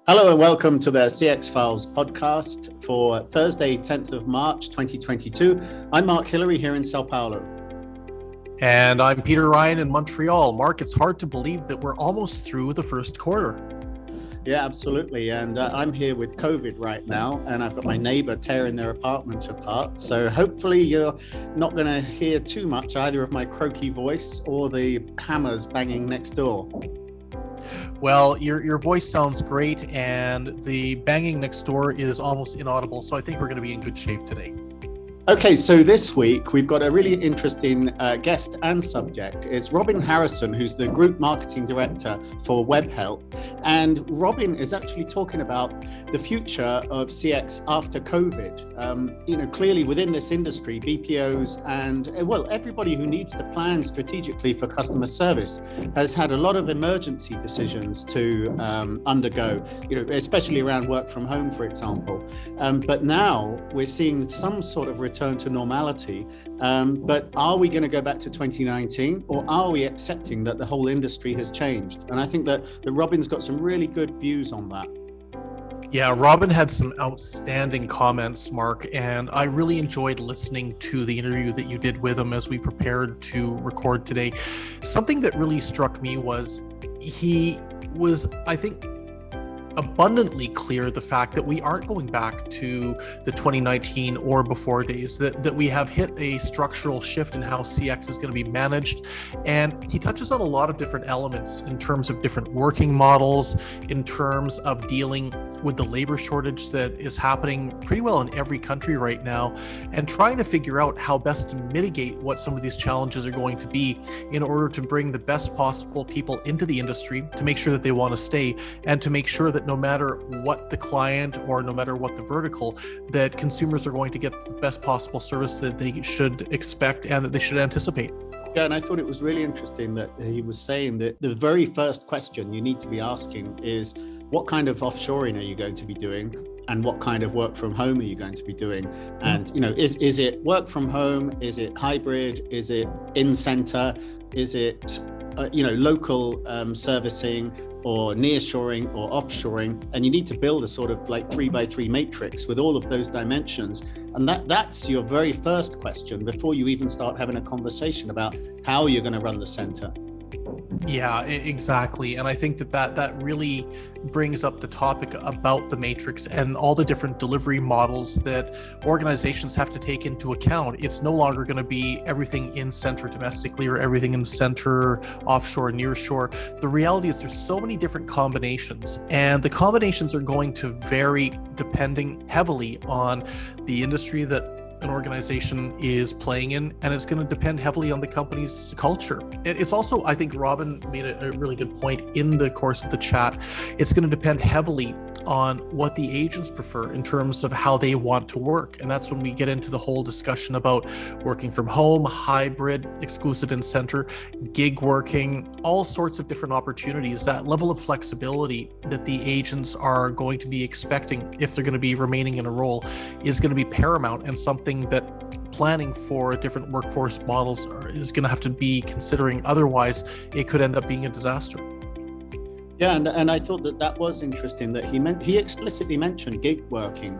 Hello and welcome to the CX Files podcast for Thursday, 10th of March, 2022. I'm Mark Hillary here in Sao Paulo. And I'm Peter Ryan in Montreal. Mark, it's hard to believe that we're almost through the first quarter. Yeah, absolutely. And I'm here with COVID right now, and I've got my neighbor tearing their apartment apart. So hopefully you're not going to hear too much either of my croaky voice or the hammers banging next door. Well, your voice sounds great, and the banging next door is almost inaudible. So I think we're going to be in good shape today. Okay, so this week we've got a really interesting guest and subject. It's Robin Harrison, who's the Group Marketing Director for Webhelp. And Robin is actually talking about the future of CX after COVID. Clearly within this industry, BPOs and, everybody who needs to plan strategically for customer service has had a lot of emergency decisions to undergo, especially around work from home, for example. But now we're seeing some sort of return to normality. But are we going to go back to 2019, or are we accepting that the whole industry has changed? And I think that Robin's got some really good views on that. Yeah, Robin had some outstanding comments, Mark, and I really enjoyed listening to the interview that you did with him as we prepared to record today. Something that really struck me was he was, I think, abundantly clear the fact that we aren't going back to the 2019 or before days, that we have hit a structural shift in how CX is going to be managed. And he touches on a lot of different elements in terms of different working models, in terms of dealing with the labor shortage that is happening pretty well in every country right now, and trying to figure out how best to mitigate what some of these challenges are going to be in order to bring the best possible people into the industry, to make sure that they want to stay, and to make sure that no matter what the client or no matter what the vertical, that consumers are going to get the best possible service that they should expect and that they should anticipate. Yeah, and I thought it was really interesting that he was saying that the very first question you need to be asking is, what kind of offshoring are you going to be doing? And what kind of work from home are you going to be doing? And, is it work from home? Is it hybrid? Is it in-center? Is it, local servicing, or nearshoring or offshoring? And you need to build a sort of like 3x3 matrix with all of those dimensions. And that's your very first question before you even start having a conversation about how you're going to run the center. Yeah, exactly. And I think that really brings up the topic about the matrix and all the different delivery models that organizations have to take into account. It's no longer going to be everything in center domestically or everything in the center offshore, near shore. The reality is there's so many different combinations, and the combinations are going to vary depending heavily on the industry that an organization is playing in, and it's going to depend heavily on the company's culture. It's also, I think Robin made a really good point in the course of the chat, it's going to depend heavily on what the agents prefer in terms of how they want to work. And that's when we get into the whole discussion about working from home, hybrid, exclusive in center, gig working, all sorts of different opportunities. That level of flexibility that the agents are going to be expecting if they're going to be remaining in a role is going to be paramount, and something that planning for different workforce models is going to have to be considering. Otherwise, it could end up being a disaster. Yeah, and I thought that was interesting that he explicitly mentioned gig working.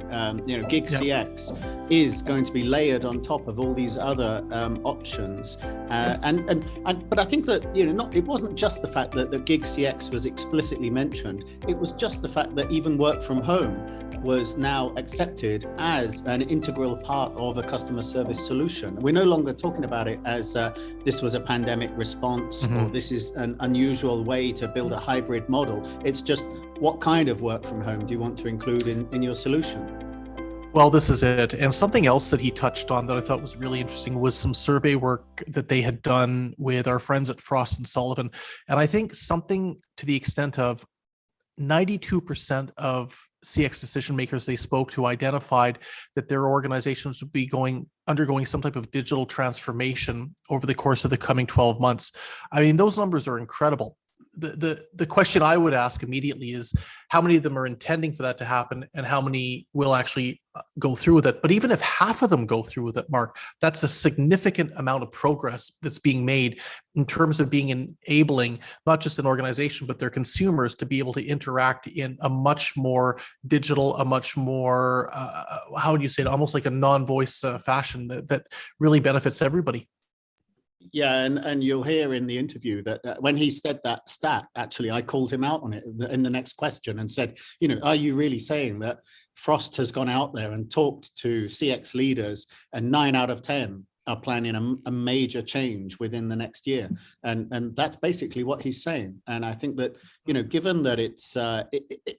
Gig CX is going to be layered on top of all these other options. But I think that it wasn't just the fact that the gig CX was explicitly mentioned. It was just the fact that even work from home was now accepted as an integral part of a customer service solution. We're no longer talking about it as this was a pandemic response, or this is an unusual way to build a hybrid model. It's just, what kind of work from home do you want to include in your solution? Well, this is it. And something else that he touched on that I thought was really interesting was some survey work that they had done with our friends at Frost & Sullivan. And I think something to the extent of 92% of CX decision makers they spoke to identified that their organizations would be undergoing some type of digital transformation over the course of the coming 12 months. I mean, those numbers are incredible. The question I would ask immediately is, how many of them are intending for that to happen, and how many will actually go through with it. But even if half of them go through with it, Mark, that's a significant amount of progress that's being made in terms of being enabling not just an organization, but their consumers to be able to interact in a much more digital, a much more, how would you say it, almost like a non-voice fashion that really benefits everybody. Yeah, and you'll hear in the interview that when he said that stat, actually, I called him out on it in the next question and said, are you really saying that Frost has gone out there and talked to CX leaders and 9 out of 10 are planning a major change within the next year? And that's basically what he's saying. And I think that, given that it's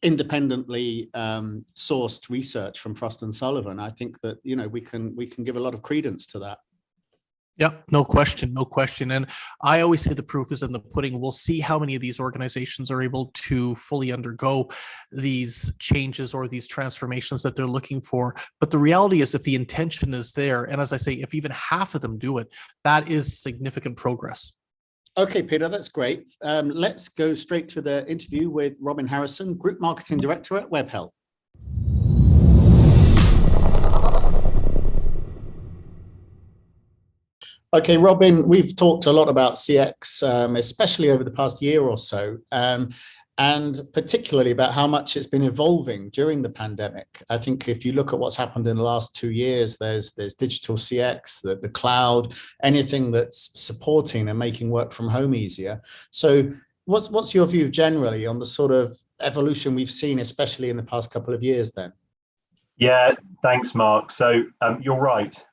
independently sourced research from Frost and Sullivan, I think that, we can give a lot of credence to that. Yeah, no question, no question. And I always say the proof is in the pudding. We'll see how many of these organizations are able to fully undergo these changes or these transformations that they're looking for. But the reality is, if the intention is there, and as I say, if even half of them do it, that is significant progress. Okay, Peter, that's great. Let's go straight to the interview with Robin Harrison, Group Marketing Director at Webhelp. Okay, Robin, we've talked a lot about CX, especially over the past year or so, and particularly about how much it's been evolving during the pandemic. I think if you look at what's happened in the last 2 years, there's digital CX, the cloud, anything that's supporting and making work from home easier. So what's your view generally on the sort of evolution we've seen, especially in the past couple of years then? Yeah, thanks, Mark. So you're right.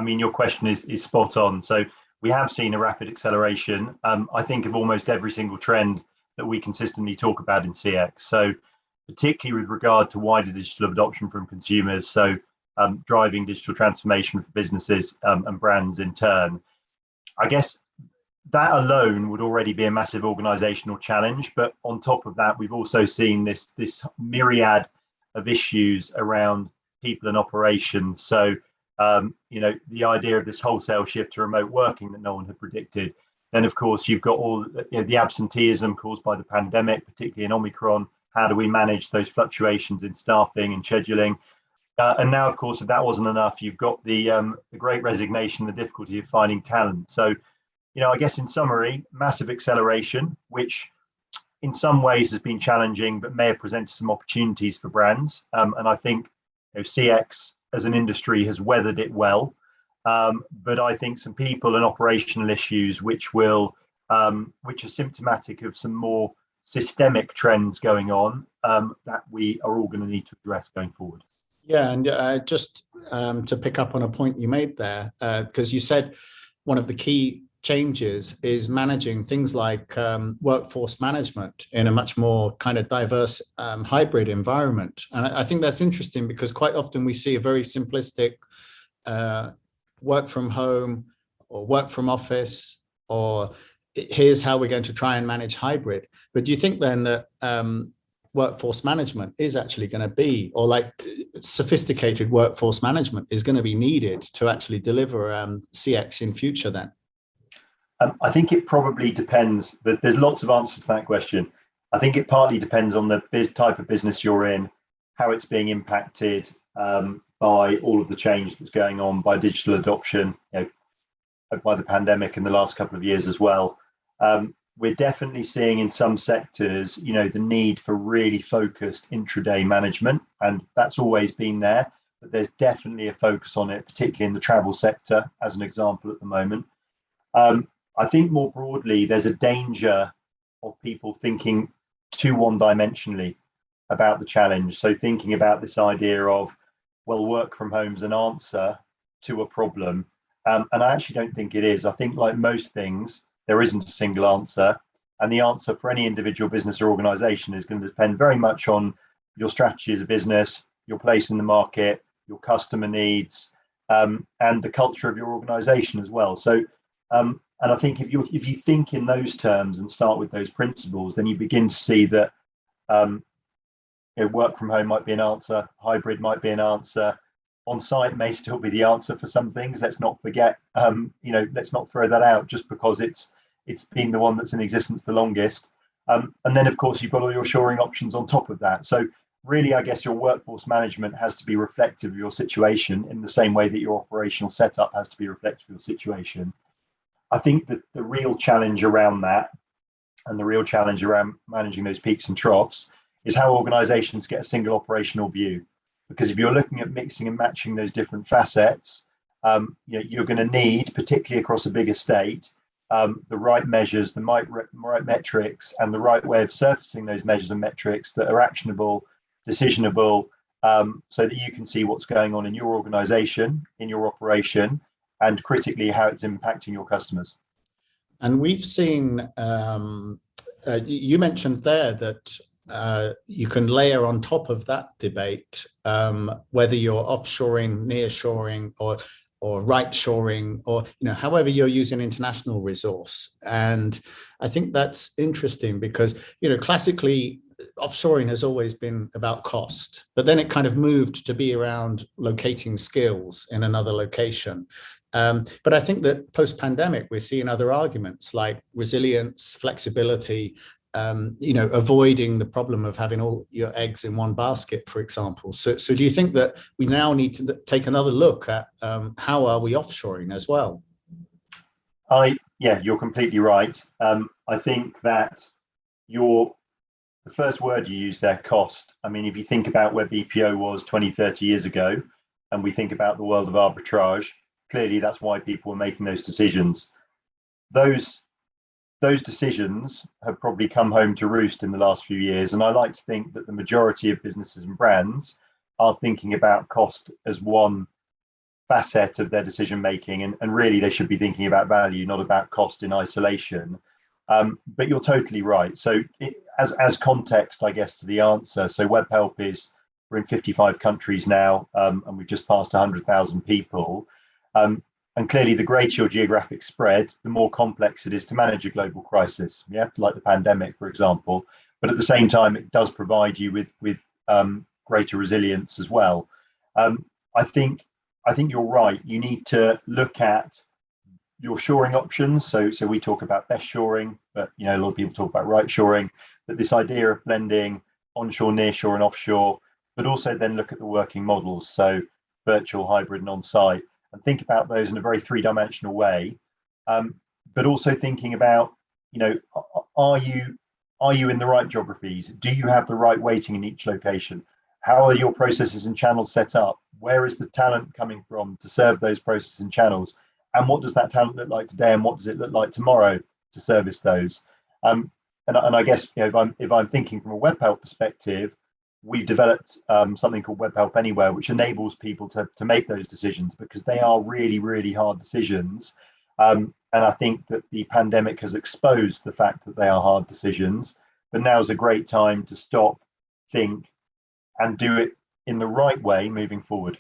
Your question is spot on. So we have seen a rapid acceleration, I think, of almost every single trend that we consistently talk about in CX. So particularly with regard to wider digital adoption from consumers, so driving digital transformation for businesses and brands in turn. I guess that alone would already be a massive organizational challenge. But on top of that, we've also seen this myriad of issues around people and operations. So, the idea of this wholesale shift to remote working that no one had predicted. Then, of course, you've got all the absenteeism caused by the pandemic, particularly in Omicron. How do we manage those fluctuations in staffing and scheduling? And now, of course, if that wasn't enough, you've got the great resignation, the difficulty of finding talent. So, I guess in summary, massive acceleration, which in some ways has been challenging, but may have presented some opportunities for brands. And I think CX as an industry has weathered it well. But I think some people and operational issues, which are symptomatic of some more systemic trends going on, that we are all going to need to address going forward. Yeah, and just to pick up on a point you made there, because you said one of the key changes is managing things like workforce management in a much more kind of diverse hybrid environment. And I think that's interesting because quite often we see a very simplistic work from home or work from office, or here's how we're going to try and manage hybrid. But do you think then that workforce management is actually going to be, or like sophisticated workforce management is going to be needed to actually deliver CX in future then? I think it probably depends. There's lots of answers to that question. I think it partly depends on the type of business you're in, how it's being impacted by all of the change that's going on, by digital adoption, by the pandemic in the last couple of years as well. We're definitely seeing in some sectors, the need for really focused intraday management, and that's always been there. But there's definitely a focus on it, particularly in the travel sector, as an example at the moment. I think more broadly, there's a danger of people thinking too one-dimensionally about the challenge. So thinking about this idea of, well, work from home is an answer to a problem. And I actually don't think it is. I think like most things, there isn't a single answer. And the answer for any individual business or organization is going to depend very much on your strategy as a business, your place in the market, your customer needs, and the culture of your organization as well. So, and I think if you think in those terms and start with those principles, then you begin to see that work from home might be an answer, hybrid might be an answer, on-site may still be the answer for some things. Let's not forget, let's not throw that out just because it's been the one that's in existence the longest. And then, of course, you've got all your shoring options on top of that. So really, I guess your workforce management has to be reflective of your situation in the same way that your operational setup has to be reflective of your situation. I think that the real challenge around that, and the real challenge around managing those peaks and troughs, is how organizations get a single operational view. Because if you're looking at mixing and matching those different facets, you're going to need, particularly across a big estate, the right measures, the right metrics, and the right way of surfacing those measures and metrics that are actionable, decisionable, so that you can see what's going on in your organization, in your operation, and critically how it's impacting your customers. And we've seen, you mentioned there that you can layer on top of that debate, whether you're offshoring, nearshoring, or right shoring, or however you're using international resource. And I think that's interesting because classically offshoring has always been about cost, but then it kind of moved to be around locating skills in another location. But I think that post-pandemic, we're seeing other arguments like resilience, flexibility, avoiding the problem of having all your eggs in one basket, for example. So do you think that we now need to take another look at how are we offshoring as well? Yeah, you're completely right. I think that the first word you use there, cost. I mean, if you think about where BPO was 20, 30 years ago, and we think about the world of arbitrage, clearly that's why people were making those decisions. Those decisions have probably come home to roost in the last few years. And I like to think that the majority of businesses and brands are thinking about cost as one facet of their decision making. And really, they should be thinking about value, not about cost in isolation. But you're totally right. So as context, I guess, to the answer, so Webhelp we're in 55 countries now, and we've just passed 100,000 people. And clearly, the greater your geographic spread, the more complex it is to manage a global crisis, like the pandemic, for example. But at the same time, it does provide you with greater resilience as well. I think you're right. You need to look at your shoring options. So we talk about best shoring, but a lot of people talk about right shoring. But this idea of blending onshore, nearshore, and offshore, but also then look at the working models. So virtual, hybrid, and on-site. And think about those in a very three-dimensional way, but also thinking about, are you in the right geographies? Do you have the right weighting in each location? How are your processes and channels set up? Where is the talent coming from to serve those processes and channels? And what does that talent look like today? And what does it look like tomorrow to service those? And I guess if I'm thinking from a Webhelp perspective, we've developed something called Webhelp Anywhere, which enables people to make those decisions because they are really, really hard decisions. And I think that the pandemic has exposed the fact that they are hard decisions. But now is a great time to stop, think, and do it in the right way moving forward.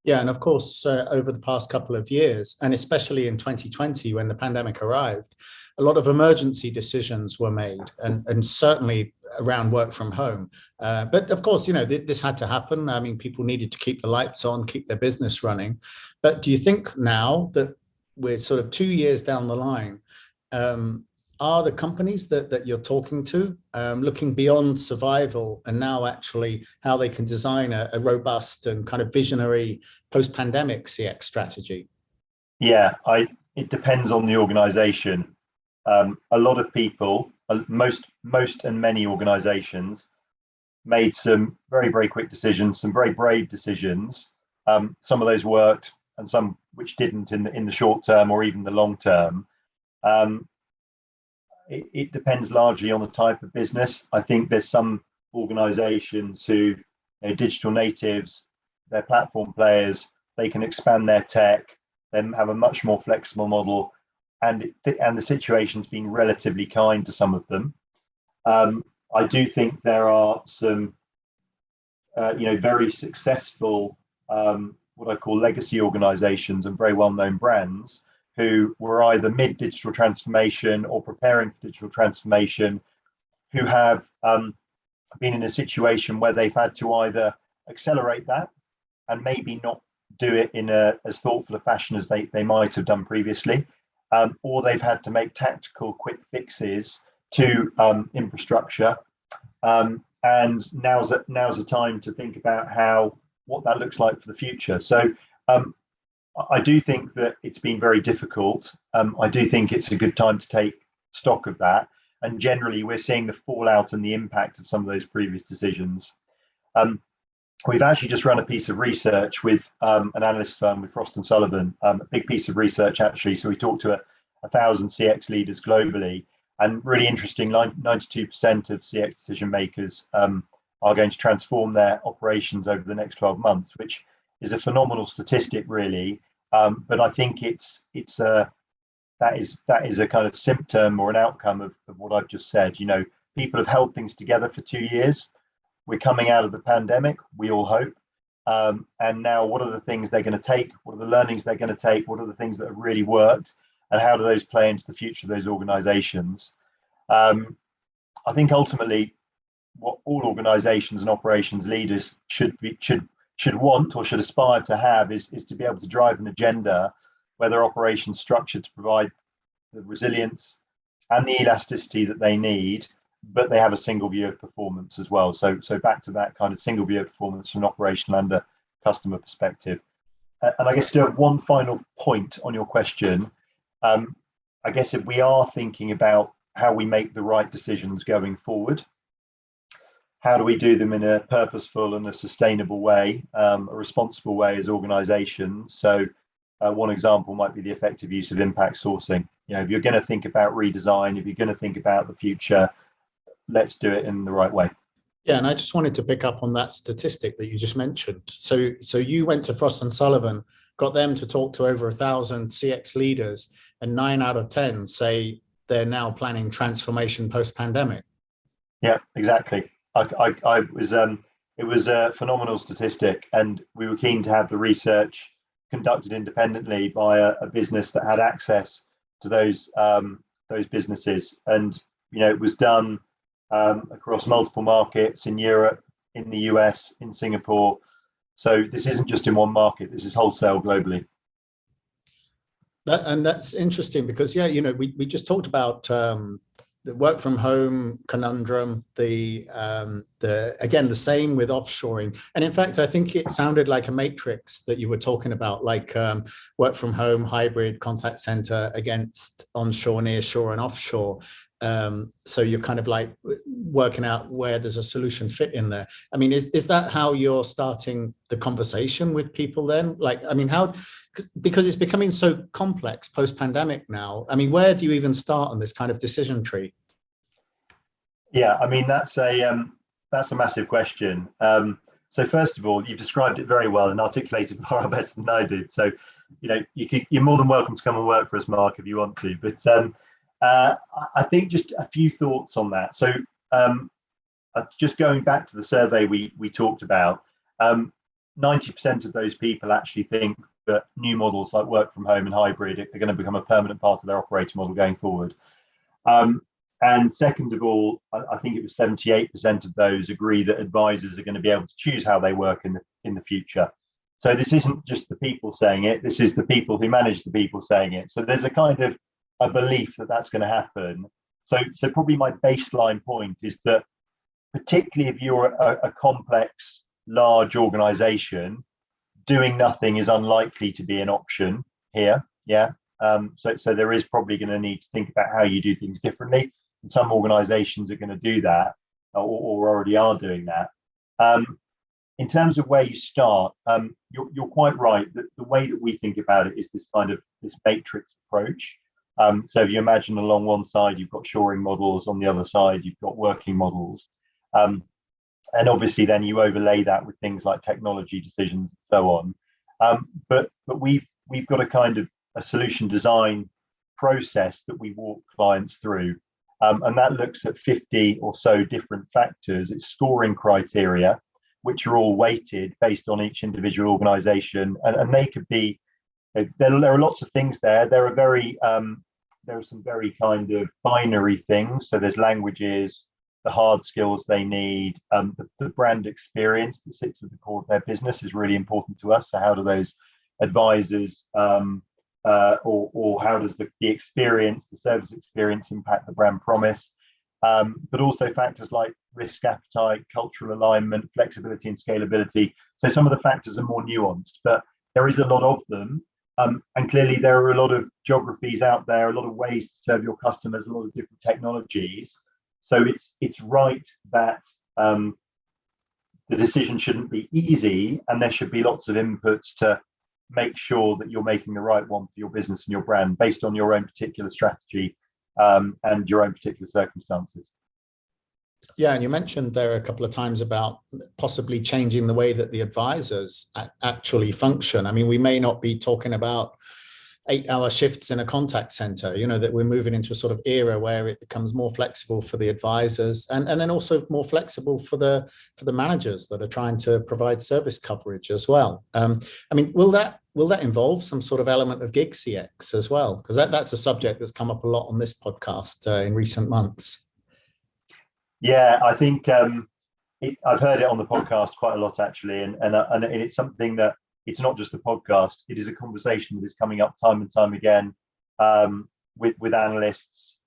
Yeah, and of course, over the past couple of years, and especially in 2020, when the pandemic arrived, a lot of emergency decisions were made, and certainly around work from home. But of course, this had to happen. I mean, people needed to keep the lights on, keep their business running. But do you think now that we're sort of 2 years down the line, are the companies that you're talking to looking beyond survival and now actually how they can design a robust and kind of visionary post-pandemic CX strategy? Yeah, it depends on the organization. A lot of people, most and many organizations made some very, very quick decisions, some very brave decisions. Some of those worked and some which didn't in the short term or even the long term. It depends largely on the type of business. I think there's some organizations who are digital natives, they're platform players, they can expand their tech, then have a much more flexible model, and the situation's been relatively kind to some of them. I do think there are some very successful what I call legacy organizations and very well-known brands who were either mid-digital transformation or preparing for digital transformation, who have been in a situation where they've had to either accelerate that and maybe not do it in as thoughtful a fashion as they might have done previously, or they've had to make tactical quick fixes to infrastructure. and now's the time to think about what that looks like for the future. So I do think that it's been very difficult. I do think it's a good time to take stock of that. And generally, we're seeing the fallout and the impact of some of those previous decisions. We've actually just run a piece of research with an analyst firm, with Frost and Sullivan, a big piece of research actually. So we talked to 1,000 CX leaders globally, and really interesting, 92% of CX decision makers are going to transform their operations over the next 12 months, which is a phenomenal statistic, really. But I think that is a kind of symptom or an outcome of what I've just said. You know, people have held things together for 2 years. We're coming out of the pandemic, we all hope. And now what are the things they're going to take? What are the learnings they're going to take? What are the things that have really worked? And how do those play into the future of those organizations? I think ultimately what all organizations and operations leaders should want or should aspire to have is to be able to drive an agenda where their operations structured to provide the resilience and the elasticity that they need, but they have a single view of performance as well. So back to that kind of single view of performance from an operational and a customer perspective. And I guess to have one final point on your question, I guess if we are thinking about how we make the right decisions going forward, how do we do them in a purposeful and a sustainable way, a responsible way as organizations? So one example might be the effective use of impact sourcing. You know, if you're going to think about redesign, if you're going to think about the future, let's do it in the right way. Yeah, and I just wanted to pick up on that statistic that you just mentioned. So you went to Frost and Sullivan, got them to talk to over 1,000 CX leaders, and 9 out of 10 say they're now planning transformation post-pandemic. Yeah, exactly. It was a phenomenal statistic, and we were keen to have the research conducted independently by a business that had access to those businesses. And you know, it was done across multiple markets in Europe, in the US, in Singapore. So this isn't just in one market, this is wholesale globally. And that's interesting because, yeah, you know, we just talked about the work from home conundrum, again, the same with offshoring. And in fact, I think it sounded like a matrix that you were talking about, like work from home, hybrid, contact center against onshore, nearshore, and offshore. So you're kind of like working out where there's a solution fit in there. I mean, is that how you're starting the conversation with people then? Like, I mean, because it's becoming so complex post-pandemic now. I mean, where do you even start on this kind of decision tree? Yeah, I mean, that's a massive question. So first of all, you've described it very well and articulated far better than I did. So, you know, you're more than welcome to come and work for us, Mark, if you want to. But I think just a few thoughts on that. So just going back to the survey we talked about, 90% of those people actually think that new models like work from home and hybrid are going to become a permanent part of their operating model going forward. And second of all, I think it was 78% of those agree that advisors are going to be able to choose how they work in the future. So this isn't just the people saying it, this is the people who manage the people saying it. So there's a kind of a belief that that's going to happen. So probably my baseline point is that particularly if you're a complex, large organization, doing nothing is unlikely to be an option here. Yeah. So there is probably going to need to think about how you do things differently. And some organizations are going to do that or already are doing that. In terms of where you start, you're quite right that the way that we think about it is this matrix approach. So if you imagine along one side, you've got shoring models, on the other side, you've got working models. And obviously then you overlay that with things like technology decisions and so on. But we've got a kind of a solution design process that we walk clients through. And that looks at 50 or so different factors. It's scoring criteria, which are all weighted based on each individual organization. And they could be, there are lots of things there. There are some very kind of binary things. So there's languages, the hard skills they need, the brand experience that sits at the core of their business is really important to us. So how do those advisors or how does the experience, the service experience impact the brand promise? but also factors like risk appetite, cultural alignment, flexibility and scalability. So some of the factors are more nuanced, but there is a lot of them. And clearly there are a lot of geographies out there, a lot of ways to serve your customers, a lot of different technologies. So it's right that the decision shouldn't be easy, and there should be lots of inputs to make sure that you're making the right one for your business and your brand based on your own particular strategy and your own particular circumstances. Yeah, and you mentioned there a couple of times about possibly changing the way that the advisors actually function. I mean, we may not be talking about 8-hour shifts in a contact center, that we're moving into a sort of era where it becomes more flexible for the advisors and then also more flexible for the managers that are trying to provide service coverage as well. I mean, will that involve some sort of element of gig CX as well? Because that's a subject that's come up a lot on this podcast in recent months. Yeah, I think I've heard it on the podcast quite a lot, actually, and it's something that it's not just a podcast. It is a conversation that is coming up time and time again with analysts,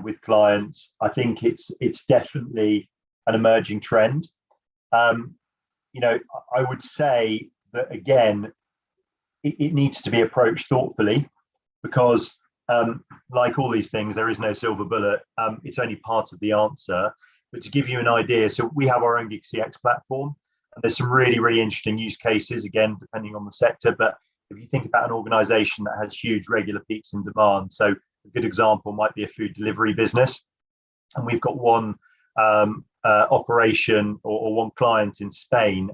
with clients. I think it's definitely an emerging trend. I would say that again, it needs to be approached thoughtfully, because like all these things, there is no silver bullet. It's only part of the answer. But to give you an idea, so we have our own Gig CX platform, and there's some really, really interesting use cases, again, depending on the sector. But if you think about an organization that has huge regular peaks in demand, so a good example might be a food delivery business. And we've got one operation or one client in Spain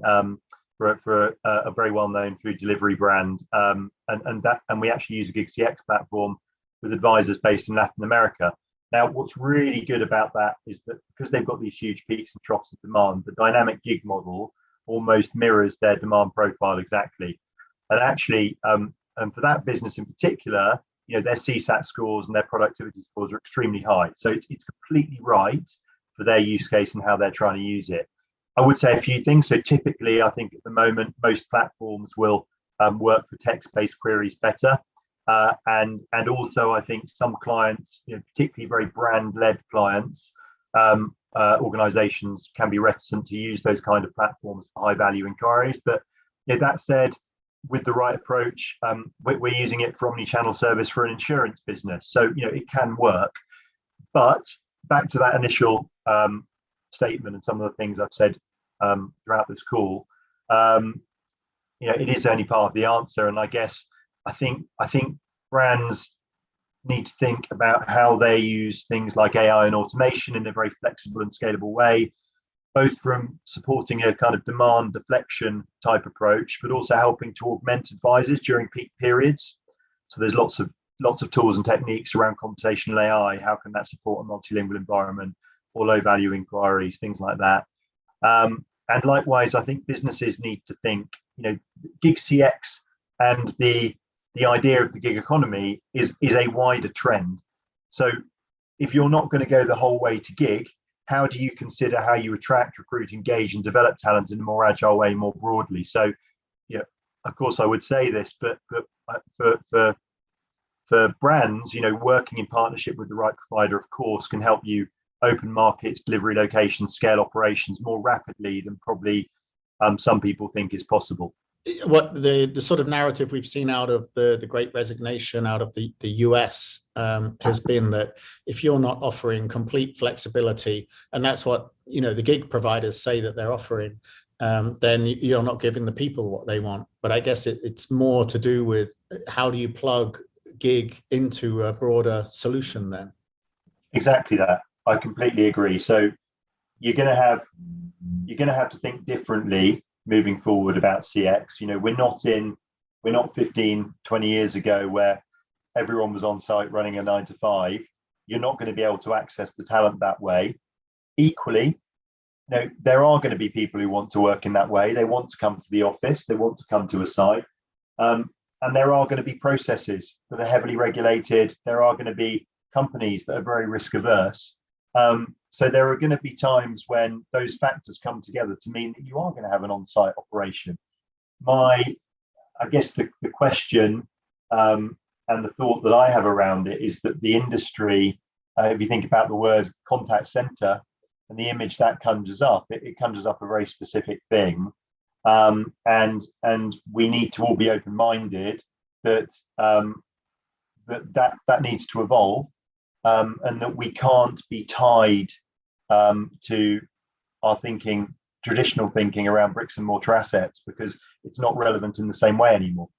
for a very well-known food delivery brand. And we actually use a Gig CX platform with advisors based in Latin America. Now, what's really good about that is that because they've got these huge peaks and troughs of demand, the dynamic gig model almost mirrors their demand profile exactly. And actually, and for that business in particular, their CSAT scores and their productivity scores are extremely high. So it's completely right for their use case and how they're trying to use it. I would say a few things. So typically, I think at the moment, most platforms will work for text-based queries better. And also, I think some clients, particularly very brand-led clients, organizations can be reticent to use those kind of platforms for high-value inquiries. But that said, with the right approach, we're using it for omni-channel service for an insurance business. So, it can work. But back to that initial statement and some of the things I've said throughout this call, it is only part of the answer. And I guess I think brands need to think about how they use things like AI and automation in a very flexible and scalable way, both from supporting a kind of demand deflection type approach, but also helping to augment advisors during peak periods. So there's lots of tools and techniques around conversational AI. How can that support a multilingual environment or low value inquiries, things like that. And likewise, I think businesses need to think, Gig CX and the idea of the gig economy is a wider trend. So if you're not going to go the whole way to gig, how do you consider how you attract, recruit, engage, and develop talent in a more agile way more broadly? So, of course, I would say this, but for brands, working in partnership with the right provider, of course, can help you open markets, delivery locations, scale operations more rapidly than probably some people think is possible. What the sort of narrative we've seen out of the Great Resignation out of the US has been that if you're not offering complete flexibility, and that's what the gig providers say that they're offering, then you're not giving the people what they want. But I guess it's more to do with how do you plug gig into a broader solution then? Exactly that. I completely agree. So you're going to have to think differently moving forward about CX. We're not 15, 20 years ago where everyone was on site running a 9 to 5. You're not going to be able to access the talent that way. Equally, there are going to be people who want to work in that way. They want to come to the office. They want to come to a site. And there are going to be processes that are heavily regulated. There are going to be companies that are very risk averse. So there are going to be times when those factors come together to mean that you are going to have an on-site operation. I guess the question and the thought that I have around it is that the industry if you think about the word contact center and the image that conjures up, it conjures up a very specific thing. And we need to all be open-minded that that needs to evolve, and that we can't be tied to our thinking, traditional thinking around bricks and mortar assets, because it's not relevant in the same way anymore.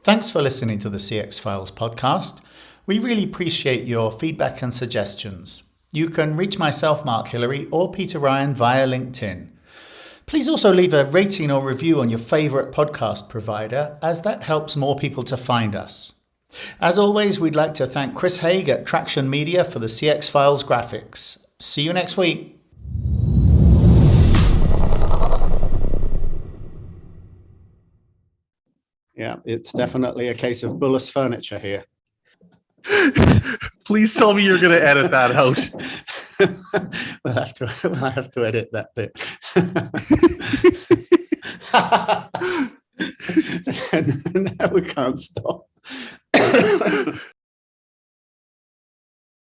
Thanks for listening to the CX Files podcast. We really appreciate your feedback and suggestions. You can reach myself, Mark Hillary, or Peter Ryan via LinkedIn. Please also leave a rating or review on your favourite podcast provider, as that helps more people to find us. As always, we'd like to thank Chris Haig at Traction Media for the CX Files graphics. See you next week. Yeah, it's definitely a case of Bullis furniture here. Please tell me you're going to edit that out. We'll have to edit that bit. Now we can't stop.